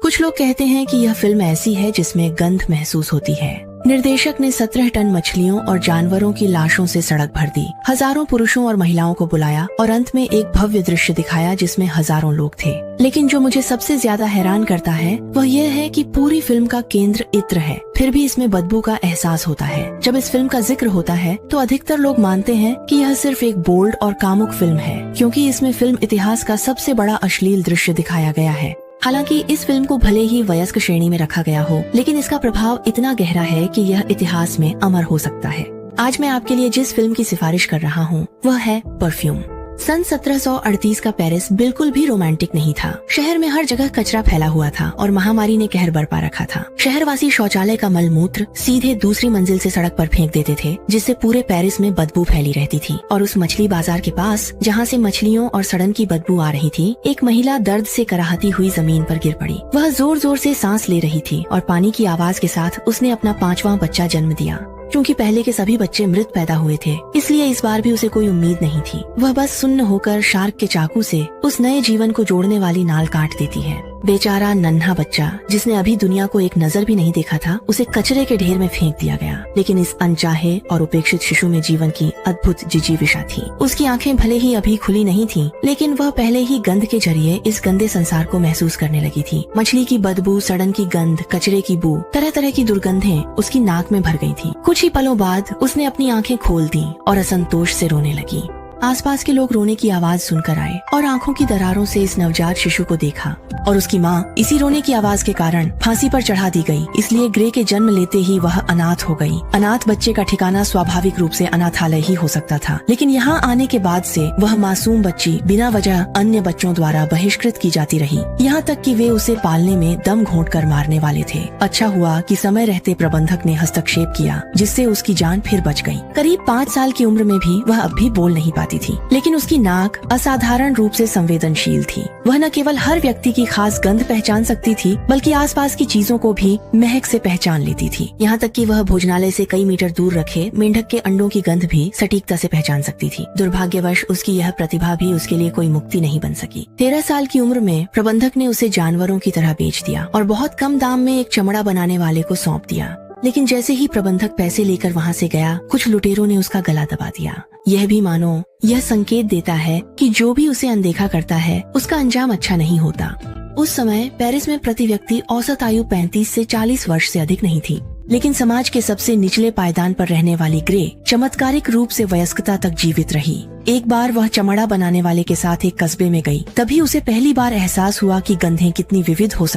कुछ लोग कहते हैं कि यह फिल्म ऐसी है जिसमें गंध महसूस होती है। निर्देशक ने 17 टन मछलियों और जानवरों की लाशों से सड़क भर दी, हजारों पुरुषों और महिलाओं को बुलाया और अंत में एक भव्य दृश्य दिखाया जिसमें हजारों लोग थे। लेकिन जो मुझे सबसे ज्यादा हैरान करता है वह यह है कि पूरी फिल्म का केंद्र इत्र है, फिर भी इसमें बदबू का एहसास होता है। जब इस फिल्म का जिक्र होता है तो अधिकतर लोग मानते हैं कि यह सिर्फ एक बोल्ड और कामुक फिल्म है, क्योंकि इसमें फिल्म इतिहास का सबसे बड़ा अश्लील दृश्य दिखाया गया है। हालांकि इस फिल्म को भले ही वयस्क श्रेणी में रखा गया हो, लेकिन इसका प्रभाव इतना गहरा है कि यह इतिहास में अमर हो सकता है। आज मैं आपके लिए जिस फिल्म की सिफारिश कर रहा हूँ वह है परफ्यूम। सन 1738 का पेरिस बिल्कुल भी रोमांटिक नहीं था। शहर में हर जगह कचरा फैला हुआ था और महामारी ने कहर बरपा रखा था। शहरवासी शौचालय का मल मूत्र सीधे दूसरी मंजिल से सड़क पर फेंक देते थे, जिससे पूरे पेरिस में बदबू फैली रहती थी। और उस मछली बाजार के पास, जहाँ से मछलियों और सड़न की बदबू आ रही थी, एक महिला दर्द से कराहती हुई जमीन पर गिर पड़ी। वह जोर जोर से सांस ले रही थी और पानी की आवाज के साथ उसने अपना 5वां बच्चा जन्म दिया। क्योंकि पहले के सभी बच्चे मृत पैदा हुए थे, इसलिए इस बार भी उसे कोई उम्मीद नहीं थी। वह बस सुन्न होकर शार्क के चाकू से उस नए जीवन को जोड़ने वाली नाल काट देती है। बेचारा नन्हा बच्चा, जिसने अभी दुनिया को एक नजर भी नहीं देखा था, उसे कचरे के ढेर में फेंक दिया गया। लेकिन इस अनचाहे और उपेक्षित शिशु में जीवन की अद्भुत जिजीविषा थी। उसकी आंखें भले ही अभी खुली नहीं थीं, लेकिन वह पहले ही गंध के जरिए इस गंदे संसार को महसूस करने लगी थी। मछली की बदबू, सड़न की गंध, कचरे की बू, तरह तरह की दुर्गंधें उसकी नाक में भर गई थी। कुछ ही पलों बाद उसने अपनी आंखें खोल दी और असंतोष से रोने लगी। आसपास के लोग रोने की आवाज सुनकर आए और आंखों की दरारों से इस नवजात शिशु को देखा। और उसकी माँ इसी रोने की आवाज के कारण फांसी पर चढ़ा दी गई, इसलिए ग्रे के जन्म लेते ही वह अनाथ हो गई। अनाथ बच्चे का ठिकाना स्वाभाविक रूप से अनाथालय ही हो सकता था, लेकिन यहाँ आने के बाद से वह मासूम बच्ची बिना वजह अन्य बच्चों द्वारा बहिष्कृत की जाती रही, यहाँ तक कि वे उसे पालने में दम घोंट कर मारने वाले थे। अच्छा हुआ कि समय रहते प्रबंधक ने हस्तक्षेप किया, जिससे उसकी जान फिर बच गई। करीब 5 साल की उम्र में भी वह अब भी बोल नहीं पाती थी, लेकिन उसकी नाक असाधारण रूप से संवेदनशील थी। वह न केवल हर व्यक्ति की खास गंध पहचान सकती थी, बल्कि आसपास की चीजों को भी महक से पहचान लेती थी। यहाँ तक कि वह भोजनालय से कई मीटर दूर रखे मेंढक के अंडों की गंध भी सटीकता से पहचान सकती थी। दुर्भाग्यवश उसकी यह प्रतिभा भी उसके लिए कोई मुक्ति नहीं बन सकी। 13 साल की उम्र में प्रबंधक ने उसे जानवरों की तरह बेच दिया और बहुत कम दाम में एक चमड़ा बनाने वाले को सौंप दिया। लेकिन जैसे ही प्रबंधक पैसे लेकर वहाँ से गया, कुछ लुटेरों ने उसका गला दबा दिया। यह भी मानो यह संकेत देता है कि जो भी उसे अनदेखा करता है उसका अंजाम अच्छा नहीं होता। उस समय पेरिस में प्रति व्यक्ति औसत आयु 35 से 40 वर्ष से अधिक नहीं थी, लेकिन समाज के सबसे निचले पायदान पर रहने वाली ग्रे चमत्कारिक रूप से वयस्कता तक जीवित रही। एक बार वह चमड़ा बनाने वाले के साथ एक कस्बे में गई, तभी उसे पहली बार एहसास हुआ कि गंधें कितनी विविध हो सकती